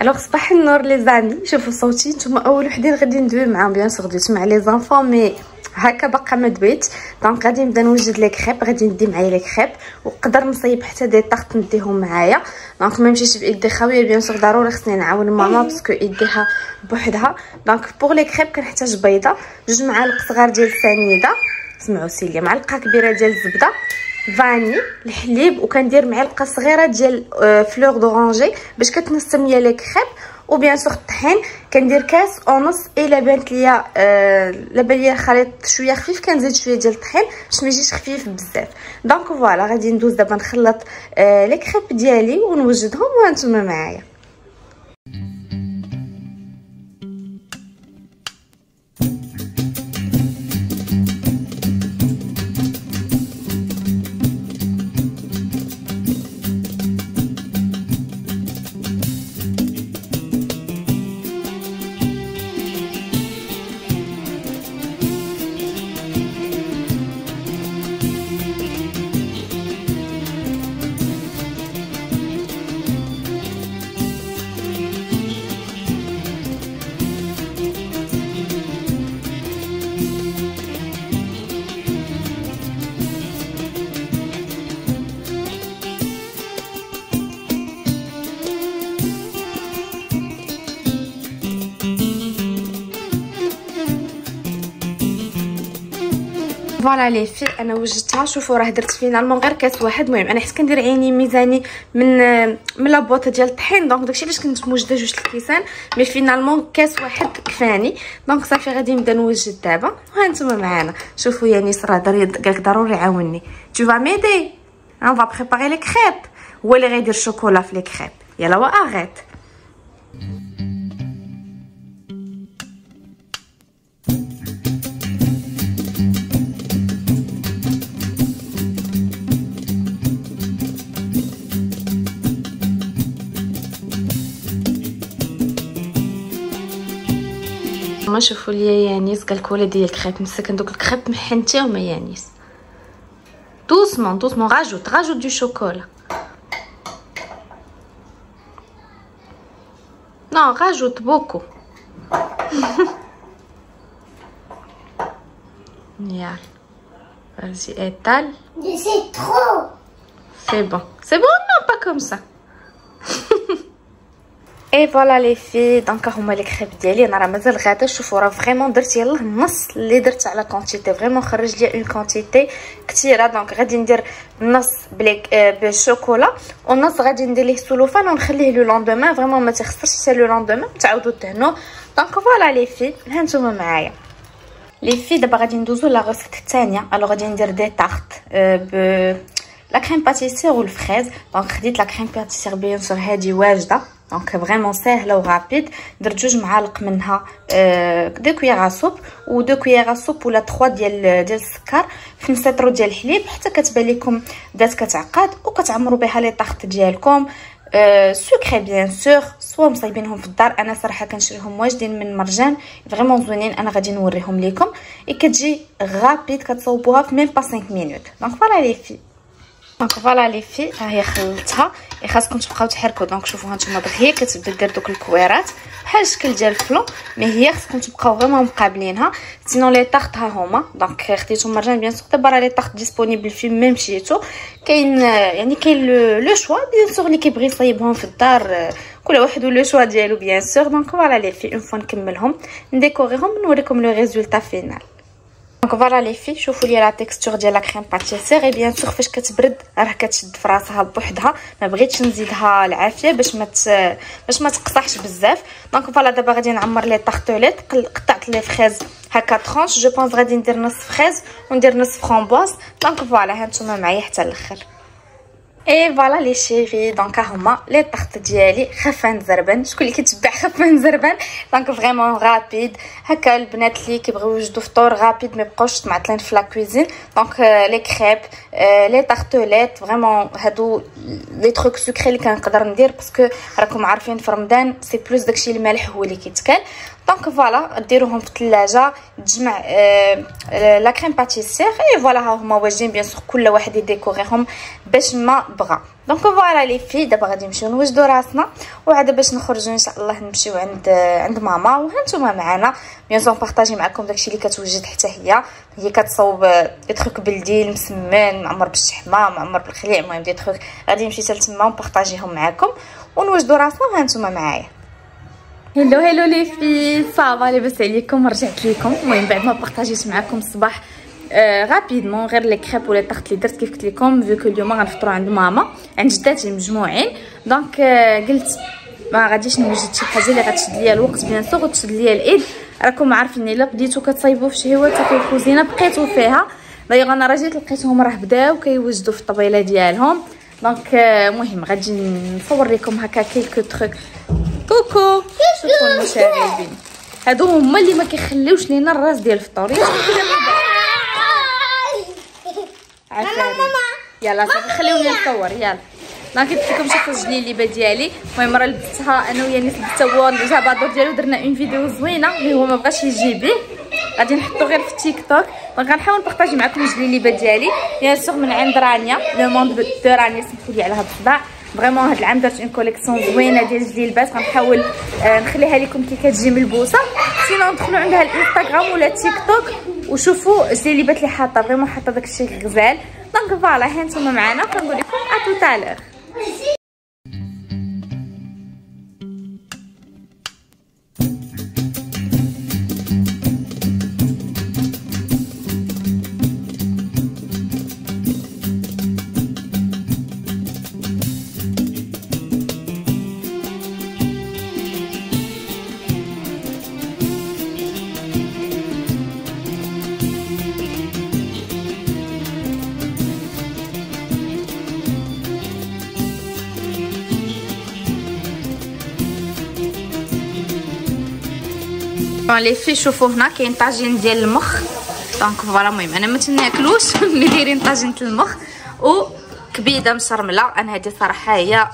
الوغ صباح النور لي زامي. شوفوا صوتي نتوما اول وحدين غادي ندوي معاهم بيان سور دويت مع لي زانفون مي هكا باقا ما دويت. دونك غادي نبدا نوجد لي كريب، غادي ندي معايا لي كريب ونقدر نصايب حتى دي طاخط نديهم معايا. دونك ما نمشيش بايدي خاويه بيان سور، ضروري خصني نعاون ماما باسكو ايديها بوحدها. دونك بوغ لي كريب كنحتاج بيضه، 2 معالق صغار ديال السنيده، سمعوا سيليا، معلقه كبيره ديال الزبده، فاني، الحليب، وكندير معلقه صغيره ديال فلور دورانجي باش كتنسم ليا لي كريب، وبيان سور الطحين كندير كاس ونص. الا بانت ليا لابان ليا الخليط شويه خفيف كنزيد شويه ديال الطحين باش ما يجيش خفيف بزاف. دونك فوالا غادي ندوز دابا نخلط لي كريب ديالي ونوجدهم وهانتوما معايا. فوالا لي في انا وجدتها. شوفوا راه درت فينالمون غير كاس واحد. المهم انا حيت كندير عيني ميزاني من لابوط ديال الطحين، دونك داكشي علاش كنت موجده 2 الكيسان، مي فينالمون كاس واحد كفاني. دونك صافي غادي نبدا نوجد دابا وهانتوما معانا. شوفوا يا نسرا قالك ضروري عاوني. tu vas m'aider on va préparer les crêpes. هو اللي غيدير الشوكولا في لي كريب. يلا واغيت. ما شوفوا ليا يانيس قالك ولدي الكريب مسكن دوك الكريب محنتيهم يا يانيس. دوسمون دوسمون راجوت دو شوكولا. نو راجوت بوكو. يلا vas-y étale. C'est trop. C'est bon non pas comme ça. اي فوالا لي في. دونك هما لي كريب ديالي. انا راه مازال غادا. شوفوا راه فريمون درت يلاه النص اللي درت على كونتيتي، فريمون خرج لي اون كونتيتي كثيره. دونك غادي ندير النص بالشوكولا والنص غادي ندير ليه سلوفان ونخليه لو لوندومان، فريمون ما تخسرش حتى لو لوندومان تعاودوا دهنوه. دونك فوالا لي في هانتوما معايا لي في. دابا غادي ندوزو لا غوسيت الثانيه. الو غادي ندير دي طاخط لا كريم باتيسير والفريز. دونك خديت لا كريم باتيسير بيان سور هادي واجده، دونك فريمون ساهله وغابيد. درت 2 معالق منها دو كويير سوب و 2 كويير سوب ولا 3 ديال السكر في 5 لتر ديال الحليب حتى كتبان لكم بدات كتعقد، وكتعمروا بها لي طاخط ديالكم. سكري بيان سور سوا مصايبينهم في الدار. انا صراحه كنشريهم واجدين من مرجان فريمون زوينين. انا غادي نوريهم لكم. كتجي غابيد كتصوبوها في ميم با 5 مينوت. دونك فوالا لي في. دونك فوالا لي في ها هي خلطتها. خاصكم تبقاو تحركوا. دونك شوفوا هانتوما دغيا هي كتبدا دير دوك الكويرات بحال الشكل ديال الفلو، مي هي خاصكم تبقاو فريمون مقابلينها. سينون لي طاخط ها هما. دونك خديتو مرجان بيان سور. دابا راه لي طاخط ديسپونيبل في ميم مشيتو. كاين يعني كاين لو شوا بيان سور اللي كيبغي يصايبهم في الدار، كل واحد ولو شوا ديالو بيان سور. دونك فوالا لي في اون فوا نكملهم نديكوريهم نوريكم لو ريزولطا فينال. دونك فوالا لي في. شوفوا لي لا تيكستور ديال لا كريم باتيسير. اي بيان سور فاش كتبرد راه كتشد في راسها بوحدها. ما بغيتش نزيدها العافيه باش ما تقصحش بزاف. دونك فوالا دابا غادي نعمر لي طارطوليت. قطعت لي فريز هكا طرونش. جو بونس غادي ندير نص فريز وندير نص فرامبواز. دونك فوالا هانتوما معايا حتى الاخر. اي فوالا لي شيري. دونك هما لي طاخط ديالي خفان زربان. شكون اللي كيتبع خفان زربان؟ دونك فريمون غابيد هكا. البنات اللي كيبغيو يوجدوا فطور غابيد ما يبقاوش معطلين في لا كويزين. دونك لي كريب لي طارطوليت فريمون هادو لي تروك سكري اللي كنقدر ندير باسكو راكم عارفين في رمضان سي بلوس داكشي المالح هو اللي كيتكال. دونك فوالا ديروهم في الثلاجه تجمع لا كريم باتيسير اي فوالا ها هما واجدين بيان سور كل واحد يديكوريهم باش ما بغى. دونك فوالا لي في دابا غادي نمشيو نوجدوا راسنا وعاد باش نخرجوا ان شاء الله نمشيو عند ماما وهانتوما معنا بيان سور بارطاجي معكم داكشي اللي كتوجد حتى هي كتصاوب دي تروك بلدي المسمن معمر بالشحمه معمر بالخليع المهم دي تروك غادي نمشي حتى تما ونبارطاجيهم معكم ونوجدوا راسنا وهانتوما معايا. هلو لي في صافا لاباس عليكم رجعت لكم. المهم بعد ما بارطاجيت معكم الصباح رابيدمون غير لي كريب ولا طاحت اللي درت كيف قلت لكم فيو كو اليوم غنفطروا عند ماما عند جداتي مجموعين. دونك قلت ما غاديش نوجد شي حاجه اللي غتشد ليا الوقت بيان سور وتشد ليا الايد. راكم عارفين الا بديتو كتصايبوا في شهوات في الكوزينه بقيتو فيها. دايوغ انا راه جيت لقيتهم راه بداو كيوجدوا في الطبيله ديالهم. دونك المهم غادي نصور لكم هكا كيلكو تروك. كوكو شوفوا المشاهدين هادو هما اللي ما كيخليوش لينا الراس ديال الفطور. يلا صافي خليوني نصور يلا. دونك قلت لكم شوفوا الجليليبه ديالي. المهم راه لبستها انا ويا نيس لبستا هو جابادور ديالو درنا اون فيديو زوينه اللي هو ما بغاش يجي بيه غادي نحطو غير في تيك توك. دونك غنحاول نبارطاجي معكم الجليليبه ديالي بيان سور من عند رانيا لو موند دو رانيا سمحوا لي على هاد الصداع. فريمون هاد العام درت اون كوليكسيون زوينه ديال الجليلبات غنحاول نخليها لكم كي كتجي ملبوسه. سينو ندخلوا عندها الانستغرام ولا تيك توك وشوفوا الجليلبات اللي حاطه فريمون حاطه داكشي غزال. دونك فوالا ها نتوما معنا كنقول لكم ا توتالور. لي في شوفوا هنا كاين طاجين ديال المخ. دونك فوالا المهم انا ما تناكلوش ملي دايرين طاجين المخ وكبيده مشرمله. انا هذه صراحه هي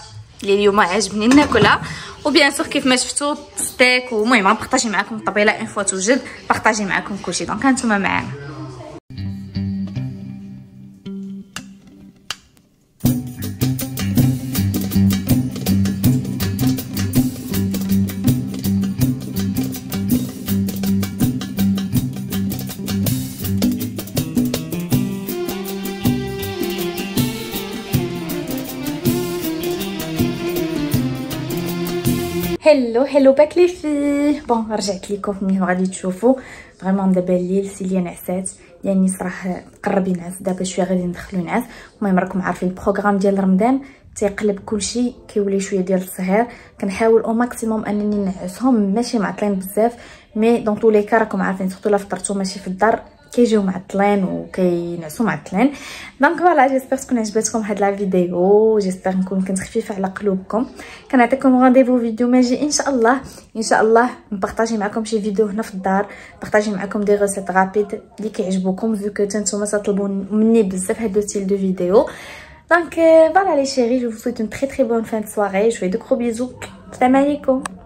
اللي اليوم عجبني ناكلها. وبيان سور كيف ما شفتوا ستيك. ومهم غنبارطاجي معكم الطبيله اون فوا توجد بارطاجي معكم كلشي. دونك هانتوما معانا. هلو باك لي في بون رجعت لكم ملي غادي تشوفوا فريمون دابا الليل سيليا نعسات يعني صراحه قرب ينعس دابا شويه غادي ندخلو نعاس. المهم راكم عارفين البروغرام ديال رمضان تيقلب كلشي كيولي شويه ديال السهر. كنحاول او ماكسيموم انني نعسهم ماشي معطلين بزاف مي دون طول لي كا راكم عارفين سورتو لا فطرتو ماشي في الدار كيجيو معطلين وكينعسوا معطلين. دونك فوالا جيسبر تكون عجبتكم هاد لا فيديو. جيسبر نكون كنت خفيفه على قلوبكم. كنعطيكم رونديفو فيديو ماجي ان شاء الله نبارطاجي معكم شي فيديو هنا في الدار. بارطاجي معكم دي ريسيت رابيد اللي كيعجبوكم فيو كو نتوما تطلبوا مني بزاف هاد لو ستيل دو فيديو. دونك فوالا لي شيري جو vous souhaite une très bonne fin de soirée. Je vous fais de gros bisous. Salam alaikum.